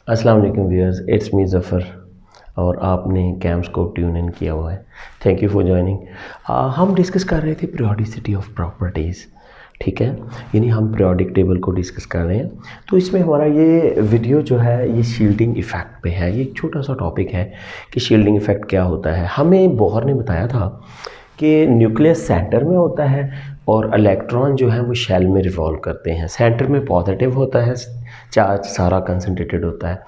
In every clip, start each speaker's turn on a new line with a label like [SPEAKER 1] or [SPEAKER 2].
[SPEAKER 1] अस्सलाम वालेकुम viewers, it's me Zafar और आपने कैम्स को ट्यून इन किया हुआ है। Thank you for joining. हम डिस्कस कर रहे थे पीरियोडिसिटी ऑफ प्रॉपर्टीज़, ठीक है, यानी हम पीरियोडिक टेबल को डिस्कस कर रहे हैं। तो इसमें हमारा ये वीडियो जो है ये शील्डिंग इफ़ेक्ट पे है। ये एक छोटा सा टॉपिक है कि शील्डिंग इफ़ेक्ट क्या होता है। हमें बोहर ने बताया था कि न्यूक्लियस सेंटर में होता है और इलेक्ट्रॉन जो है वो शेल में रिवॉल्व करते हैं। सेंटर में पॉजिटिव होता है, चार्ज सारा कंसनट्रेटेड होता है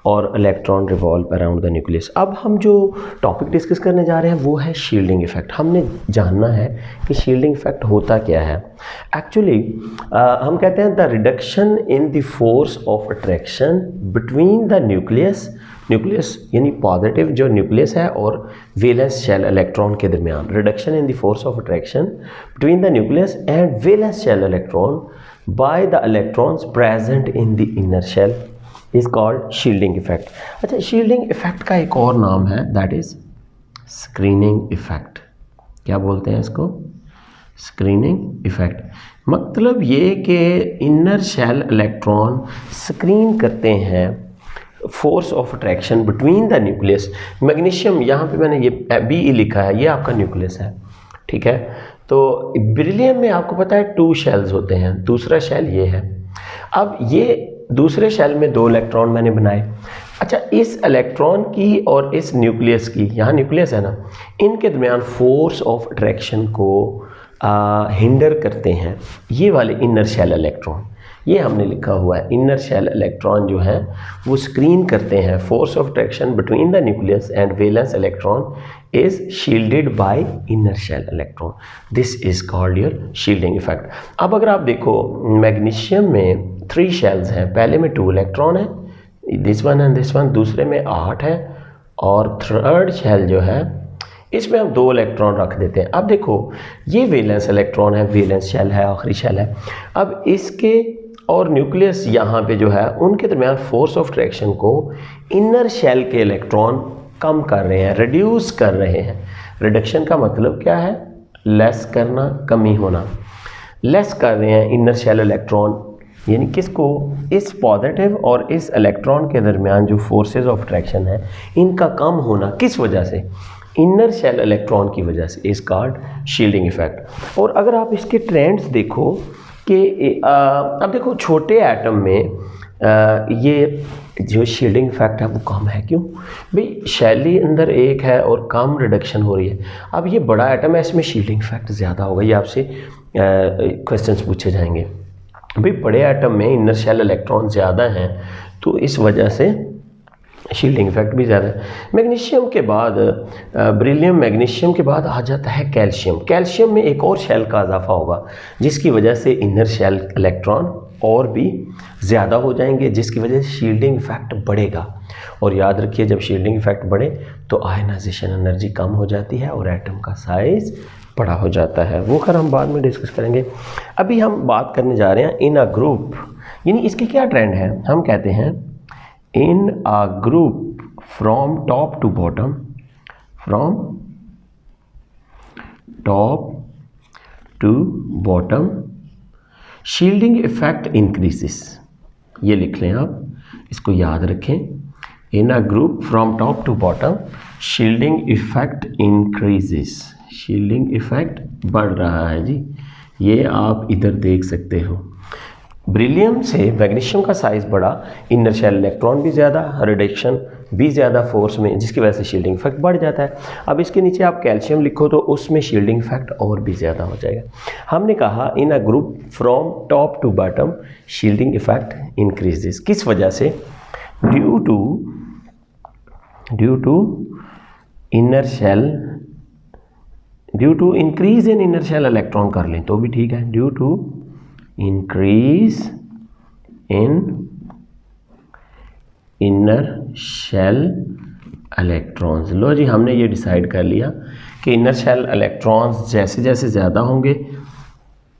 [SPEAKER 1] और electron revolve around the nucleus. अब हम जो टॉपिक डिस्कस करने जा रहे हैं वो है शील्डिंग इफ़ेक्ट। हमने जानना है कि शील्डिंग इफ़ेक्ट होता क्या है। एक्चुअली हम कहते हैं the reduction in the force of attraction between the nucleus यानी पॉजिटिव जो न्यूक्लियस है और वैलेंस शेल इलेक्ट्रॉन के दरमियान, reduction in the force of attraction between the nucleus and valence shell electron by the electrons present in the inner shell is called shielding effect। अच्छा, shielding effect का एक और नाम है, that is screening effect। क्या बोलते हैं इसको? screening effect। मतलब ये कि inner shell electron screen करते हैं force of attraction between the nucleus. Magnesium, यहाँ पे मैंने ये बी लिखा है, ये आपका न्यूक्लियस है, ठीक है। तो बेरिलियम में आपको पता है 2 शेल्स होते हैं, दूसरा शेल ये है। अब ये दूसरे शेल में 2 इलेक्ट्रॉन मैंने बनाए। अच्छा, इस इलेक्ट्रॉन की और इस न्यूक्लियस की, यहाँ न्यूक्लियस है ना, इनके दरमियान फोर्स ऑफ अट्रैक्शन को हिंडर करते हैं ये वाले इनर शेल इलेक्ट्रॉन। ये हमने लिखा हुआ है, इनर शेल इलेक्ट्रॉन जो है वो स्क्रीन करते हैं force of attraction between the nucleus and valence electron is shielded by inner shell electron। this is called your shielding effect। अब अगर आप देखो मैग्नीशियम में 3 शेल्स हैं, पहले में 2 इलेक्ट्रॉन है, this one and this one, दूसरे में 8 है और थर्ड शेल जो है इसमें हम 2 इलेक्ट्रॉन रख देते हैं। अब देखो ये वैलेंस इलेक्ट्रॉन है, वैलेंस शेल है, आखिरी शेल है। अब इसके और न्यूक्लियस यहाँ पे जो है उनके दरमियान फोर्स ऑफ अट्रैक्शन को इनर शेल के इलेक्ट्रॉन कम कर रहे हैं, रिड्यूस कर रहे हैं। रिडक्शन का मतलब क्या है? लेस करना, कमी होना। लेस कर रहे हैं इनर शेल इलेक्ट्रॉन, यानी किसको? इस पॉजिटिव और इस इलेक्ट्रॉन के दरमियान जो फोर्सेस ऑफ अट्रैक्शन है इनका कम होना, किस वजह से? इनर शेल इलेक्ट्रॉन की वजह से। Is called shielding effect. और अगर आप इसके ट्रेंड्स देखो कि अब देखो छोटे एटम में ये जो शील्डिंग इफेक्ट है वो कम है। क्यों भाई? शैली अंदर एक है और कम रिडक्शन हो रही है। अब ये बड़ा एटम है, इसमें शील्डिंग इफेक्ट ज़्यादा होगा। ये आपसे क्वेश्चंस पूछे जाएंगे। भाई बड़े एटम में इनर शेल इलेक्ट्रॉन ज़्यादा हैं तो इस वजह से शील्डिंग इफेक्ट भी ज़्यादा है। मैग्नीशियम के बाद बेरिलियम, मैग्नीशियम के बाद आ जाता है कैल्शियम। कैल्शियम में एक और शेल का इजाफा होगा जिसकी वजह से इनर शेल इलेक्ट्रॉन और भी ज़्यादा हो जाएंगे, जिसकी वजह से शील्डिंग इफेक्ट बढ़ेगा। और याद रखिए जब शील्डिंग इफेक्ट बढ़े तो आयनाइजेशन एनर्जी कम हो जाती है और एटम का साइज़ बड़ा हो जाता है। वो खैर हम बाद में डिस्कस करेंगे। अभी हम बात करने जा रहे हैं इन अ ग्रुप, यानी इसके क्या ट्रेंड है। हम कहते हैं in a group from top to bottom, from top to bottom shielding effect increases. ये लिख लें आप, इसको याद रखें। In a group from top to bottom shielding effect increases. Shielding effect बढ़ रहा है जी, ये आप इधर देख सकते हो। बेरिलियम से मैग्नीशियम का साइज़ बढ़ा, इनर शेल इलेक्ट्रॉन भी ज़्यादा, रिडक्शन भी ज़्यादा फोर्स में, जिसकी वजह से शील्डिंग इफेक्ट बढ़ जाता है। अब इसके नीचे आप कैल्शियम लिखो तो उसमें शील्डिंग इफेक्ट और भी ज़्यादा हो जाएगा। हमने कहा in a group from top to bottom shielding effect increases. किस वजह से? Due to inner shell, due to increase in inner shell electron कर लें तो भी ठीक है। Due to increase in inner shell electrons. लो जी, हमने ये डिसाइड कर लिया कि इनर शेल इलेक्ट्रॉन्स जैसे जैसे ज़्यादा होंगे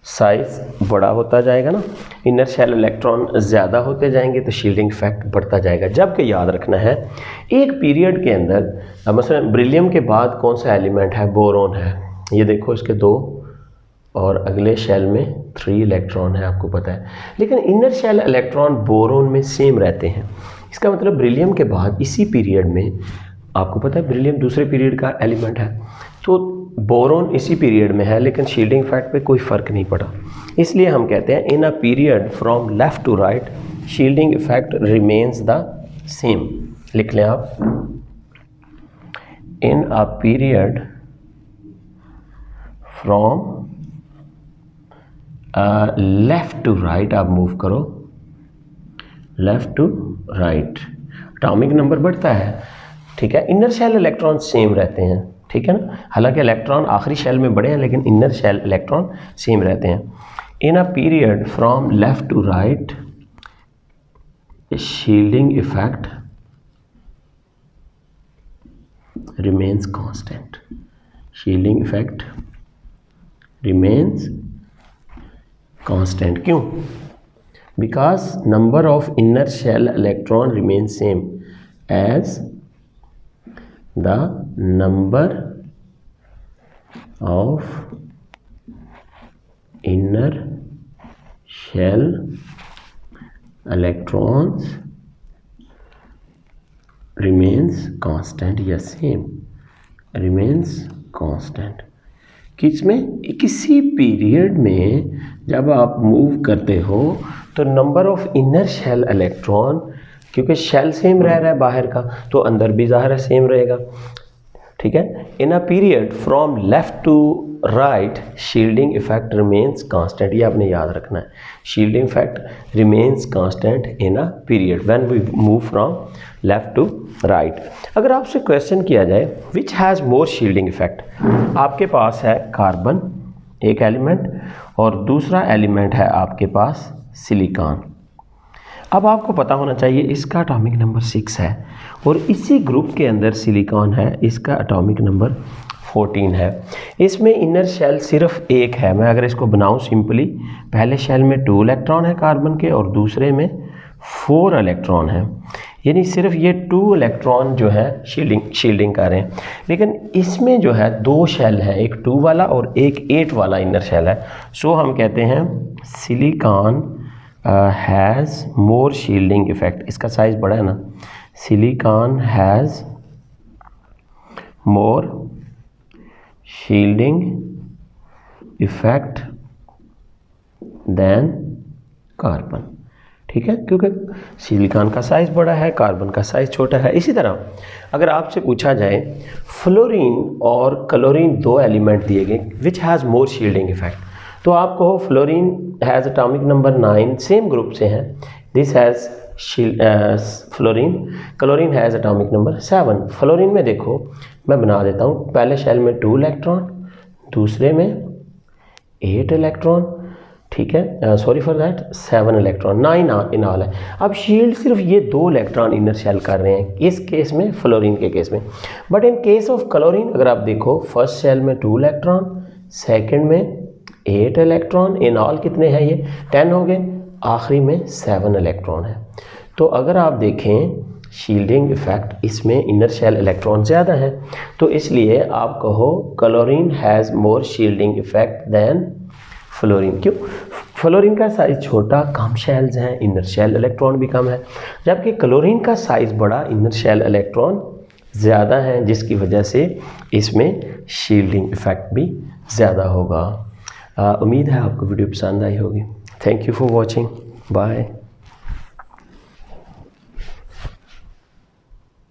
[SPEAKER 1] साइज़ बड़ा होता जाएगा ना, इनर शेल इलेक्ट्रॉन ज़्यादा होते जाएंगे तो शील्डिंग इफेक्ट बढ़ता जाएगा। जबकि याद रखना है एक पीरियड के अंदर मसलन बेरिलियम के बाद कौन सा एलिमेंट है? बोरोन है। ये देखो इसके 2 और अगले शेल में 3 इलेक्ट्रॉन है, आपको पता है। लेकिन इनर शेल इलेक्ट्रॉन बोरोन में सेम रहते हैं। इसका मतलब बेरिलियम के बाद इसी पीरियड में, आपको पता है बेरिलियम दूसरे पीरियड का एलिमेंट है, तो बोरोन इसी पीरियड में है, लेकिन शील्डिंग इफेक्ट पे कोई फ़र्क नहीं पड़ा। इसलिए हम कहते हैं in a period from left to right shielding effect remains the same. लिख लें आप, in a period from left to right, आप मूव करो left to right, atomic number बढ़ता है, ठीक है। इनर शेल इलेक्ट्रॉन सेम रहते हैं, ठीक है ना। हालांकि इलेक्ट्रॉन आखिरी शेल में बड़े हैं, लेकिन इनर शेल इलेक्ट्रॉन सेम रहते हैं। In a period from left to right shielding effect remains constant, shielding effect remains constant. क्यों? Because number of inner shell electron remain same as the number of inner shell electrons remains constant या same, remains constant. किसमें? किसी period में जब आप move करते हो तो number of inner shell electron, क्योंकि शेल सेम रह रहा है बाहर का, तो अंदर भी ज़ाहिर है सेम रहेगा, ठीक है। In a period from left to right shielding effect remains constant, ये आपने याद रखना है। Shielding effect remains constant in a period when we move from left to right. अगर आपसे क्वेश्चन किया जाए which has more shielding effect, आपके पास है कार्बन एक एलिमेंट और दूसरा एलिमेंट है आपके पास सिलिकॉन। अब आपको पता होना चाहिए इसका एटॉमिक नंबर 6 है और इसी ग्रुप के अंदर सिलिकॉन है, इसका एटॉमिक नंबर 14 है। इसमें इनर शेल सिर्फ एक है। मैं अगर इसको बनाऊं सिंपली, पहले शेल में 2 इलेक्ट्रॉन है कार्बन के और दूसरे में 4 इलेक्ट्रॉन है, यानी सिर्फ ये 2 इलेक्ट्रॉन जो है शील्डिंग कर रहे हैं। लेकिन इसमें जो है 2 शेल है, एक 2 वाला और एक 8 वाला इनर शेल है। सो हम कहते हैं silicon has more shielding effect. इसका साइज बड़ा है ना, silicon has more shielding effect than carbon, ठीक है, क्योंकि सिलिकॉन का साइज बड़ा है, कार्बन का साइज छोटा है। इसी तरह अगर आपसे पूछा जाए फ्लोरीन और क्लोरीन 2 एलिमेंट दिए गए, विच हैज़ मोर शील्डिंग इफेक्ट, तो आप कहो fluorine has atomic number 9, same group से हैं, this has fluorine, chlorine has atomic number 7। Fluorine में देखो मैं बना देता हूँ, पहले शेल में 2 इलेक्ट्रॉन, दूसरे में 8 इलेक्ट्रॉन, ठीक है, sorry for that 7 electron, 9 in all है। अब शील्ड सिर्फ ये 2 इलेक्ट्रॉन इनर शेल कर रहे हैं इस केस में, फ्लोरीन के केस में। But in case of chlorine अगर आप देखो, फर्स्ट शेल में 2 इलेक्ट्रॉन, सेकेंड में 8 इलेक्ट्रॉन, इन ऑल कितने हैं ये 10 हो गए, आखिरी में 7 इलेक्ट्रॉन है। तो अगर आप देखें शील्डिंग इफेक्ट इसमें इनर शेल इलेक्ट्रॉन ज़्यादा है, तो इसलिए आप कहो chlorine has more shielding effect than fluorine. क्यों? फ्लोरीन का साइज़ छोटा, कम शेल्स हैं, इनर शेल इलेक्ट्रॉन भी कम है, जबकि क्लोरीन का साइज़ बड़ा, इनर शेल इलेक्ट्रॉन ज़्यादा हैं, जिसकी वजह से इसमें शील्डिंग इफेक्ट भी ज़्यादा होगा। उम्मीद है आपको वीडियो पसंद आई होगी। Thank you for watching, bye.